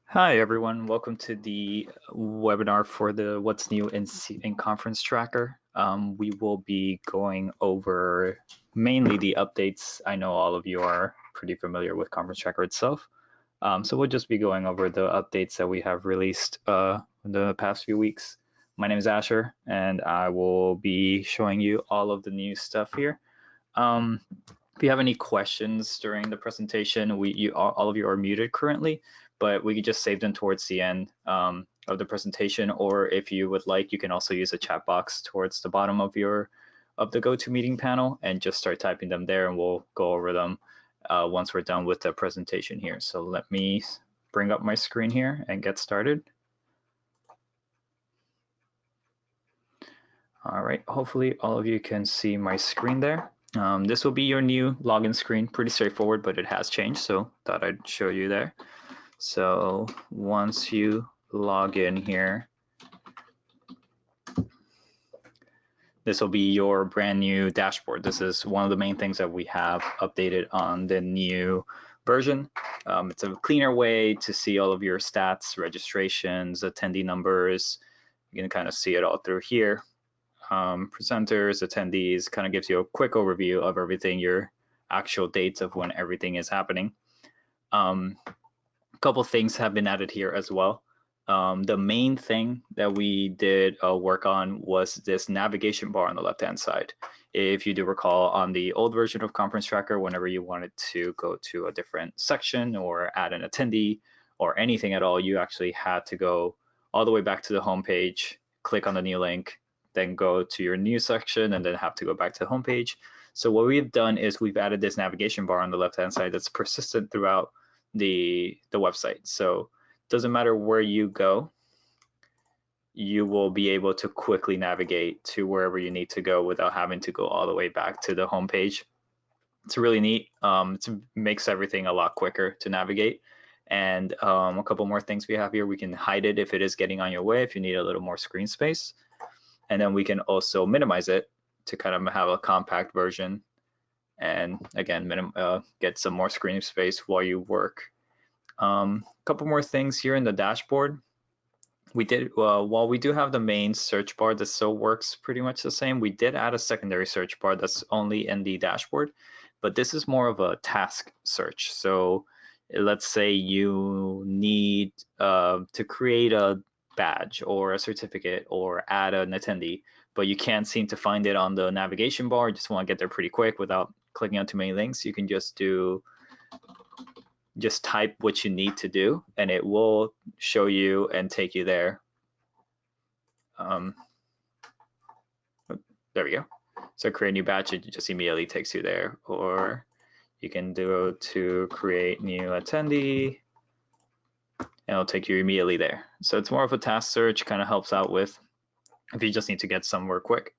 Hi everyone, welcome to the webinar for the What's New in Conference Tracker. We will be going over mainly the updates. I know all of you are pretty familiar with Conference Tracker itself. So we'll just be going over the updates that we have released in the past few weeks. My name is Asher and I will be showing you all of the new stuff here. If you have any questions during the presentation, all of you are muted currently, but we could just save them towards the end of the presentation, or if you would like, you can also use a chat box towards the bottom of the GoToMeeting panel and just start typing them there, and we'll go over them once we're done with the presentation here. So let me bring up my screen here and get started. All right, hopefully all of you can see my screen there. This will be your new login screen, pretty straightforward, but it has changed, so thought I'd show you there. So once you log in here, this will be your brand new dashboard. This is one of the main things that we have updated on the new version. It's a cleaner way to see all of your stats, registrations, attendee numbers. You can kind of see it all through here. Presenters, attendees, kind of gives you a quick overview of everything, your actual dates of when everything is happening. A couple things have been added here as well. The main thing that we did work on was this navigation bar on the left-hand side. If you do recall, on the old version of Conference Tracker, whenever you wanted to go to a different section or add an attendee or anything at all, you actually had to go all the way back to the home page, click on the new link, then go to your new section, and then have to go back to the home page. So what we've done is we've added this navigation bar on the left-hand side that's persistent throughout the website. So it doesn't matter where you go, you will be able to quickly navigate to wherever you need to go without having to go all the way back to the home page. It's really neat. It makes everything a lot quicker to navigate. And a couple more things we have here. We can hide it if it is getting on your way, if you need a little more screen space. And then we can also minimize it to kind of have a compact version. And again, get some more screen space while you work. A couple more things here in the dashboard. We did, while we do have the main search bar that still works pretty much the same, we did add a secondary search bar that's only in the dashboard, but this is more of a task search. So let's say you need to create a badge or a certificate or add an attendee, but you can't seem to find it on the navigation bar, you just want to get there pretty quick without clicking on too many links. You can just type what you need to do and it will show you and take you there. There we go. So create a new batch, it just immediately takes you there. Or you can do to create new attendee and it'll take you immediately there. So it's more of a task search, kind of helps out with if you just need to get somewhere quick.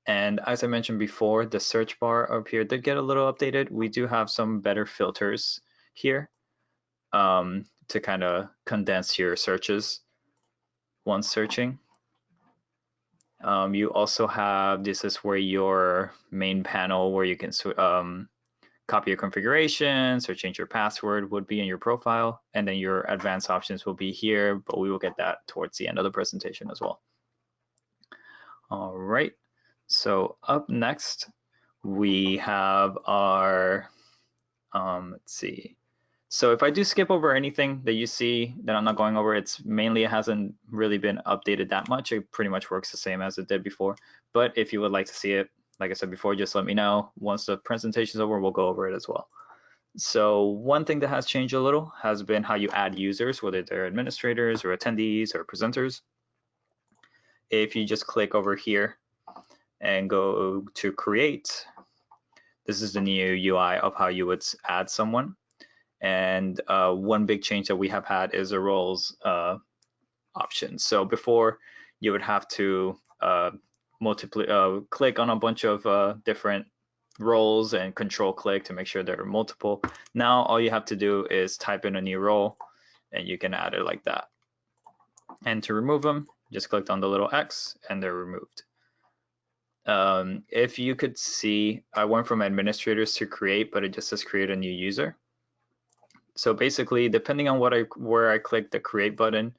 And as I mentioned before, the search bar up here did get a little updated. We do have some better filters here to kind of condense your searches once searching. You also have, this is where your main panel where you can copy your configurations or change your password would be in your profile, and then your advanced options will be here, but we will get that towards the end of the presentation as well. All right, so up next we have our, let's see. So if I do skip over anything that you see that I'm not going over, it's mainly it hasn't really been updated that much. It pretty much works the same as it did before. But if you would like to see it, like I said before, just let me know. Once the presentation is over, we'll go over it as well. So one thing that has changed a little has been how you add users, whether they're administrators or attendees or presenters. If you just click over here and go to create, this is the new UI of how you would add someone. And one big change that we have had is a roles option. So before you would have to click on a bunch of different roles and control click to make sure there are multiple. Now all you have to do is type in a new role and you can add it like that. And to remove them, just click on the little X and they're removed. If you could see, I went from administrators to create, but it just says create a new user. So basically, depending on where I click the create button,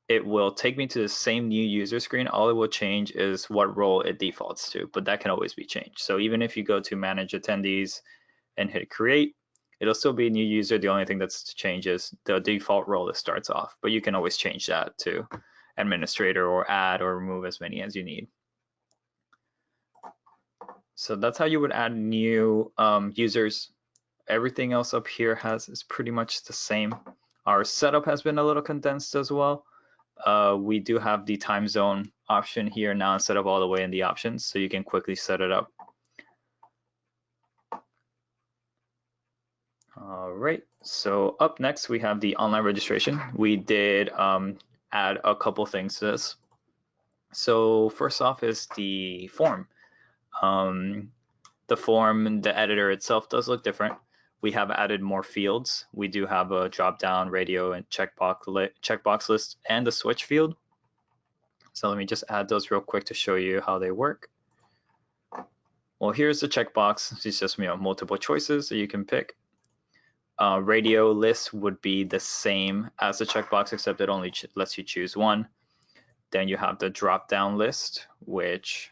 it will take me to the same new user screen. All it will change is what role it defaults to, but that can always be changed. So even if you go to manage attendees and hit create, it'll still be a new user. The only thing that's changed is the default role that starts off, but you can always change that to administrator or add or remove as many as you need. So that's how you would add new users. Everything else up here is pretty much the same. Our setup has been a little condensed as well. We do have the time zone option here now instead of all the way in the options, so you can quickly set it up. All right, so up next we have the online registration. We did add a couple things to this. So first off is the form. The form, the editor itself does look different. We have added more fields. We do have a drop-down, radio, and checkbox list, and the switch field. So let me just add those real quick to show you how they work. Well, here's the checkbox. It's just multiple choices that you can pick. Radio list would be the same as the checkbox, except it only lets you choose one. Then you have the drop-down list, which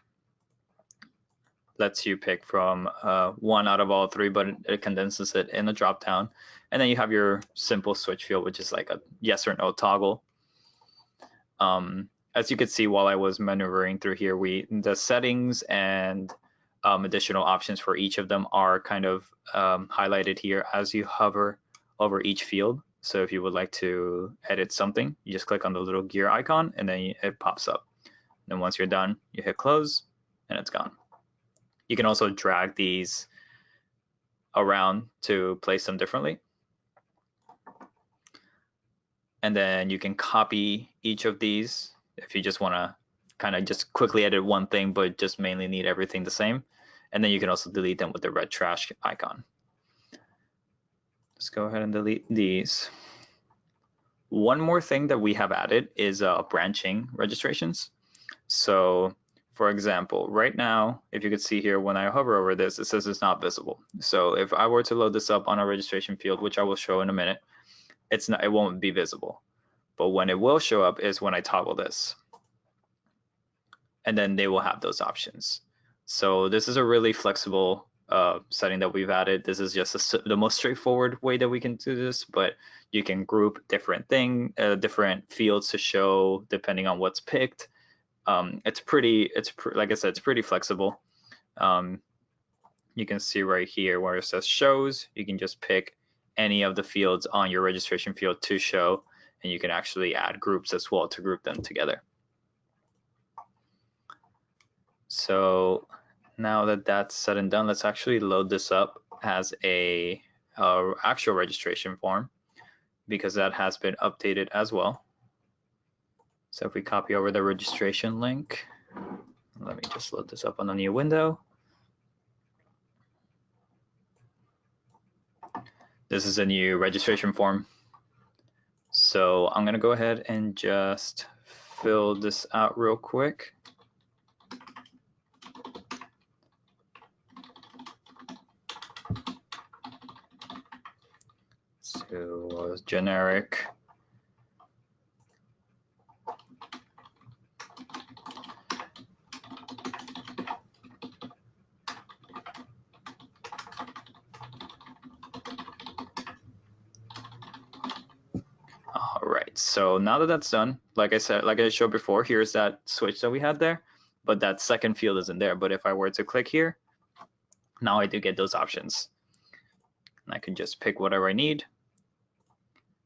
lets you pick from one out of all three, but it condenses it in a drop-down. And then you have your simple switch field, which is like a yes or no toggle. As you could see while I was maneuvering through here, the settings and additional options for each of them are kind of highlighted here as you hover over each field. So if you would like to edit something, you just click on the little gear icon and then it pops up. And then once you're done, you hit close and it's gone. You can also drag these around to place them differently. And then you can copy each of these if you just want to kind of just quickly edit one thing, but just mainly need everything the same. And then you can also delete them with the red trash icon. Let's go ahead and delete these. One more thing that we have added is branching registrations. So for example, right now, if you could see here, when I hover over this, it says it's not visible. So if I were to load this up on a registration field, which I will show in a minute, it won't be visible. But when it will show up is when I toggle this. And then they will have those options. So this is a really flexible setting that we've added. This is just the most straightforward way that we can do this, but you can group different different fields to show depending on what's picked. Like I said, it's pretty flexible. You can see right here where it says shows, you can just pick any of the fields on your registration field to show, and you can actually add groups as well to group them together. So now that that's said and done, let's actually load this up as a actual registration form, because that has been updated as well. So if we copy over the registration link, let me just load this up on a new window. This is a new registration form. So I'm going to go ahead and just fill this out real quick. So generic. All right, so now that that's done, like I said, like I showed before, here's that switch that we had there, but that second field isn't there. But if I were to click here, now I do get those options. And I can just pick whatever I need,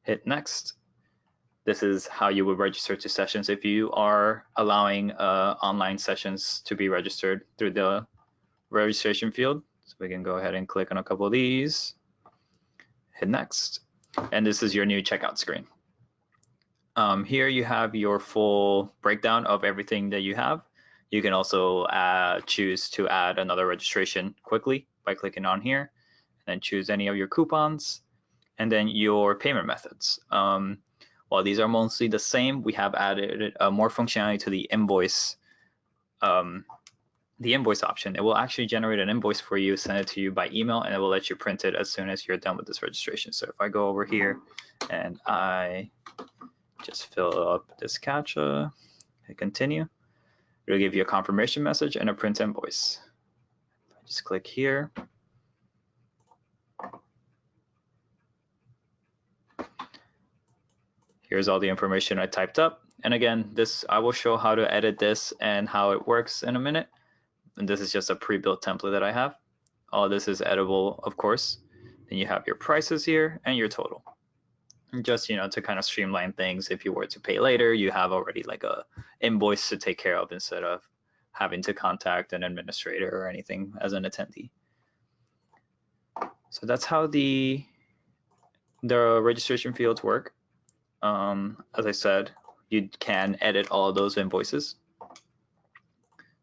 hit next. This is how you would register to sessions if you are allowing online sessions to be registered through the registration field. So we can go ahead and click on a couple of these, hit next, and this is your new checkout screen. Here you have your full breakdown of everything that you have. You can also choose to add another registration quickly by clicking on here, and then choose any of your coupons, and then your payment methods. While these are mostly the same, we have added more functionality to the invoice the invoice option, it will actually generate an invoice for you, send it to you by email, and it will let you print it as soon as you're done with this registration. So if I go over here and I just fill up this CAPTCHA, hit continue, it'll give you a confirmation message and a print invoice. Just click here. Here's all the information I typed up. And again, this I will show how to edit this and how it works in a minute. And this is just a pre-built template that I have. All this is editable, of course. Then you have your prices here and your total. And just, you know, to kind of streamline things, if you were to pay later, you have already like a invoice to take care of instead of having to contact an administrator or anything as an attendee. So that's how the registration fields work. As I said, you can edit all of those invoices.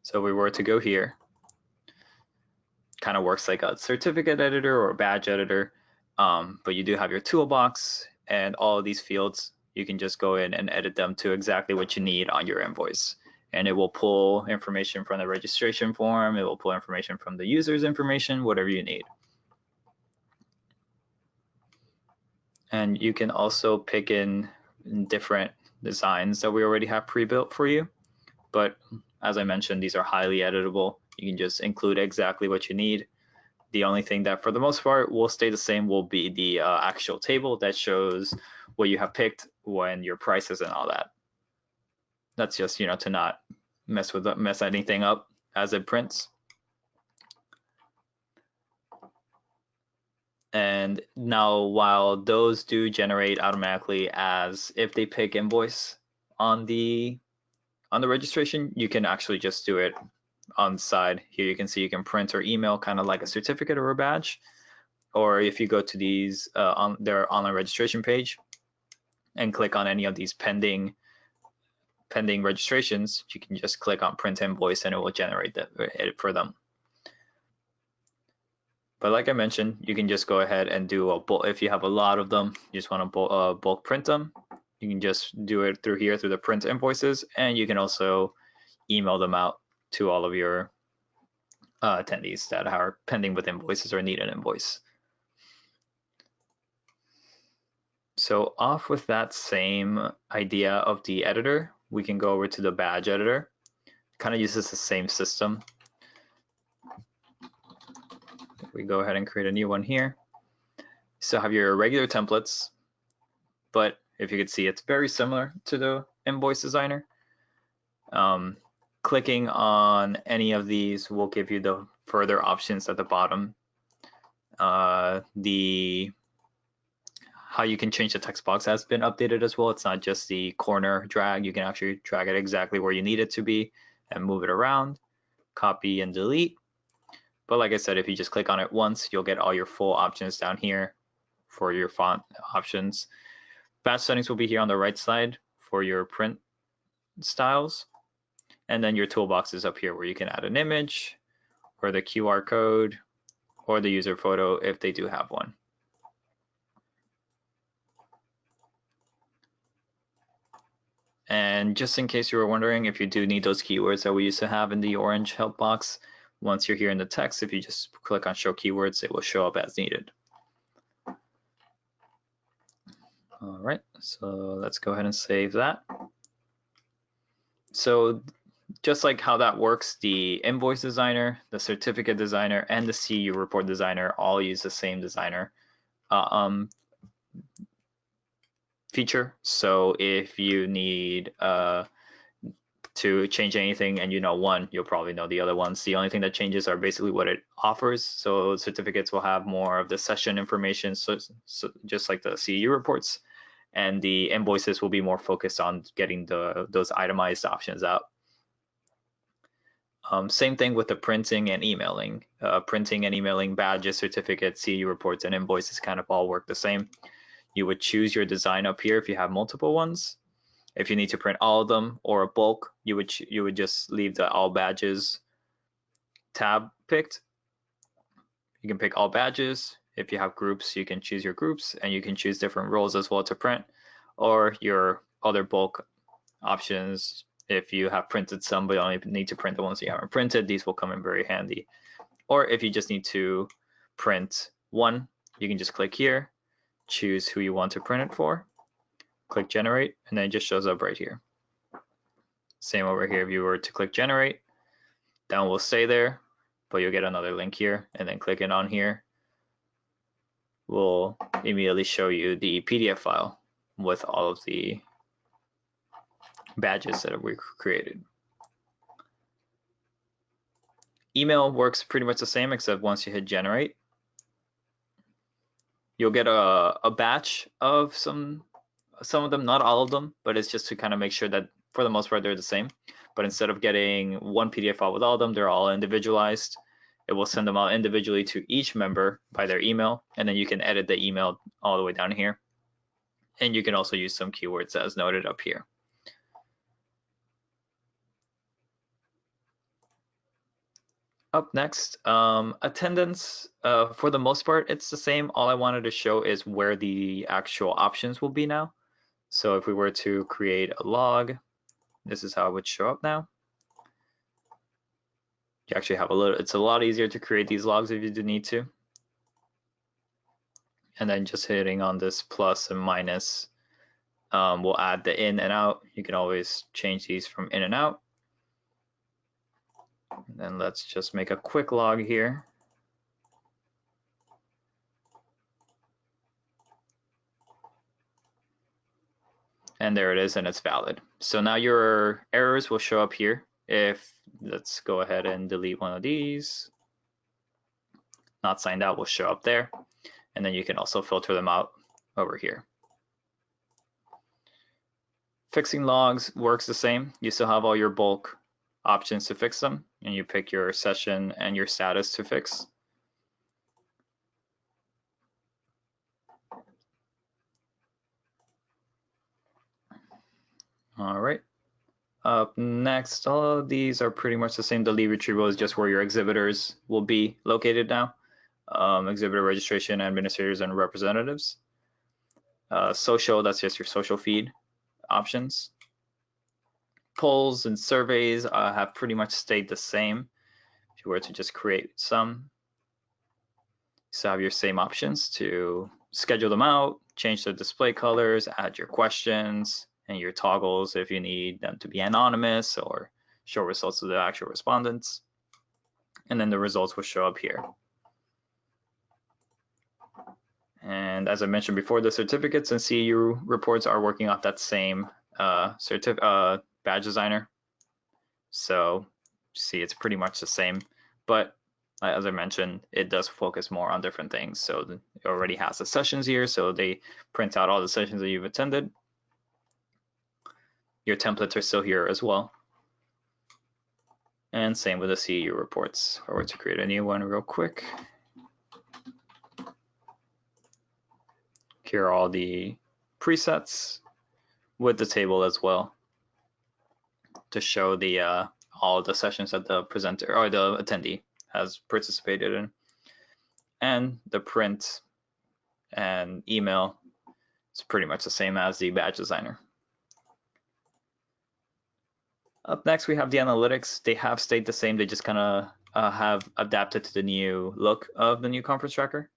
So if we were to go here, kind of works like a certificate editor or a badge editor, but you do have your toolbox and all of these fields. You can just go in and edit them to exactly what you need on your invoice. And it will pull information from the registration form. It will pull information from the user's information, whatever you need. And you can also pick in different designs that we already have pre-built for you. But as I mentioned, these are highly editable. You can just include exactly what you need. The only thing that for the most part will stay the same will be the actual table that shows what you have picked, when your prices and all that. That's just, you know, to not mess anything up as it prints. And now, while those do generate automatically as if they pick invoice on the registration, you can actually just do it on the side. Here you can see you can print or email kind of like a certificate or a badge. Or if you go to these on their online registration page and click on any of these pending registrations, you can just click on print invoice and it will generate that for them. But like I mentioned, you can just go ahead and do a bulk. If you have a lot of them, you just want to bulk print them, you can just do it through here through the print invoices, and you can also email them out to all of your attendees that are pending with invoices or need an invoice. So off with that same idea of the editor, we can go over to the badge editor. Kind of uses the same system. We go ahead and create a new one here. So have your regular templates, but if you could see, it's very similar to the invoice designer. Clicking on any of these will give you the further options at the bottom. How you can change the text box has been updated as well. It's not just the corner drag. You can actually drag it exactly where you need it to be and move it around, copy and delete. But like I said, if you just click on it once, you'll get all your full options down here for your font options. Batch settings will be here on the right side for your print styles. And then your toolbox is up here where you can add an image or the QR code or the user photo if they do have one. And just in case you were wondering, if you do need those keywords that we used to have in the orange help box, once you're here in the text, if you just click on show keywords, it will show up as needed. All right, so let's go ahead and save that. So just like how that works, the invoice designer, the certificate designer, and the CU report designer all use the same designer feature. So if you need to change anything and you know one, you'll probably know the other ones. The only thing that changes are basically what it offers. So certificates will have more of the session information, so just like the CU reports, and the invoices will be more focused on getting those itemized options out. Same thing with the printing and emailing. Printing and emailing badges, certificates, CU reports, and invoices kind of all work the same. You would choose your design up here if you have multiple ones. If you need to print all of them or a bulk, you would just leave the all badges tab picked. You can pick all badges. If you have groups, you can choose your groups, and you can choose different roles as well to print, or your other bulk options. If you have printed some but you only need to print the ones you haven't printed, these will come in very handy. Or if you just need to print one, you can just click here, choose who you want to print it for, click generate, and then it just shows up right here. Same over here, if you were to click generate, that one will stay there, but you'll get another link here, and then clicking on here will immediately show you the PDF file with all of the badges that we created. Email works pretty much the same, except once you hit generate, you'll get a batch of some of them, not all of them, but it's just to kind of make sure that for the most part they're the same. But instead of getting one PDF file with all of them, they're all individualized. It will send them out individually to each member by their email, and then you can edit the email all the way down here. And you can also use some keywords as noted up here. Up next, attendance. For the most part, it's the same. All I wanted to show is where the actual options will be now. So if we were to create a log, this is how it would show up now. You actually have it's a lot easier to create these logs if you do need to. And then just hitting on this plus and minus will add the in and out. You can always change these from in and out. And then let's just make a quick log here. And there it is, and it's valid. So now your errors will show up here. If, let's go ahead and delete one of these. Not signed out will show up there. And then you can also filter them out over here. Fixing logs works the same. You still have all your bulk options to fix them, and you pick your session and your status to fix. All right. Up next, all of these are pretty much the same. The lead retrieval is just where your exhibitors will be located now. Exhibitor registration, administrators, and representatives. Social, that's just your social feed options. Polls and surveys have pretty much stayed the same. If you were to just create some, you still have your same options to schedule them out, change the display colors, add your questions, and your toggles if you need them to be anonymous or show results to the actual respondents. And then the results will show up here. And as I mentioned before, the certificates and CEU reports are working off that same badge designer. So see, it's pretty much the same, but as I mentioned, it does focus more on different things. So it already has the sessions here, so they print out all the sessions that you've attended. Your templates are still here as well. And same with the CEU reports. If I were to create a new one real quick. Here are all the presets with the table as well to show the all the sessions that the presenter or the attendee has participated in. And the print and email is pretty much the same as the badge designer. Up next, we have the analytics. They have stayed the same. They just kind of have adapted to the new look of the new conference tracker.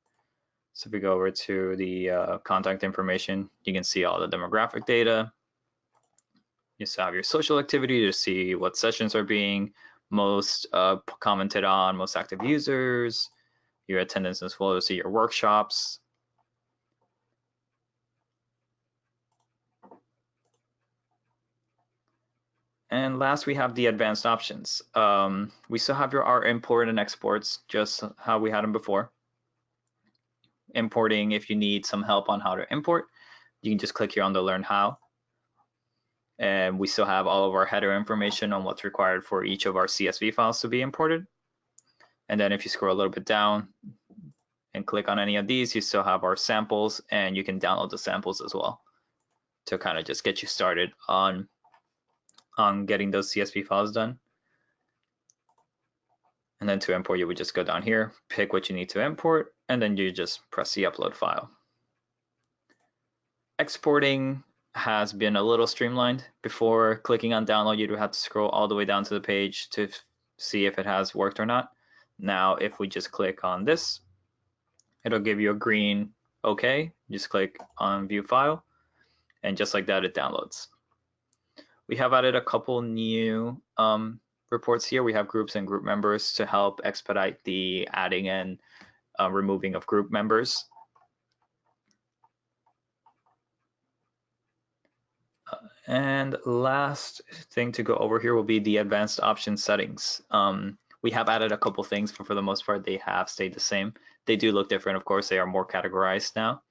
So if we go over to the contact information, you can see all the demographic data. You still have your social activity to see what sessions are being most commented on, most active users, your attendance as well to see your workshops. And last, we have the advanced options. We still have our import and exports, just how we had them before. Importing, if you need some help on how to import, you can just click here on the Learn How. And we still have all of our header information on what's required for each of our CSV files to be imported. And then if you scroll a little bit down and click on any of these, you still have our samples, and you can download the samples as well to kind of just get you started on getting those CSV files done. And then to import, you would just go down here, pick what you need to import, and then you just press the upload file. Exporting, has been a little streamlined. Before clicking on download, you'd have to scroll all the way down to the page to see if it has worked or not. Now, if we just click on this, it'll give you a green OK. Just click on view file, and just like that, it downloads. We have added a couple new reports here. We have groups and group members to help expedite the adding and removing of group members. And last thing to go over here will be the advanced option settings. We have added a couple things, but for the most part, they have stayed the same. They do look different. Of course, they are more categorized now.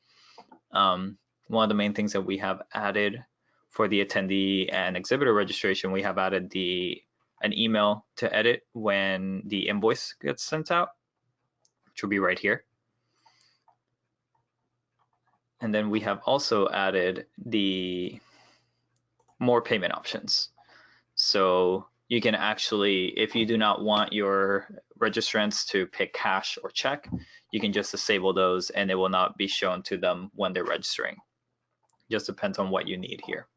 One of the main things that we have added for the attendee and exhibitor registration, we have added an email to edit when the invoice gets sent out, which will be right here. And then we have also added the more payment options. So you can actually, if you do not want your registrants to pick cash or check, you can just disable those and it will not be shown to them when they're registering. Just depends on what you need here.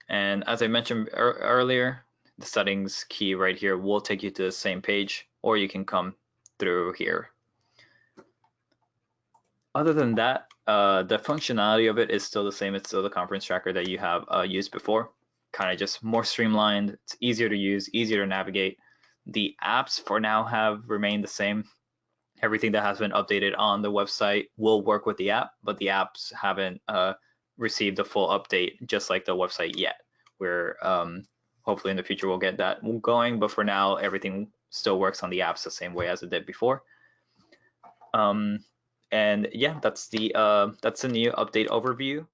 And as I mentioned earlier, the settings key right here will take you to the same page, or you can come through here. Other than that, the functionality of it is still the same. It's still the conference tracker that you have used before, kind of just more streamlined. It's easier to use, easier to navigate. The apps for now have remained the same. Everything that has been updated on the website will work with the app, but the apps haven't received a full update just like the website yet. We're hopefully in the future we'll get that going, but for now everything still works on the apps the same way as it did before. And yeah, that's the new update overview.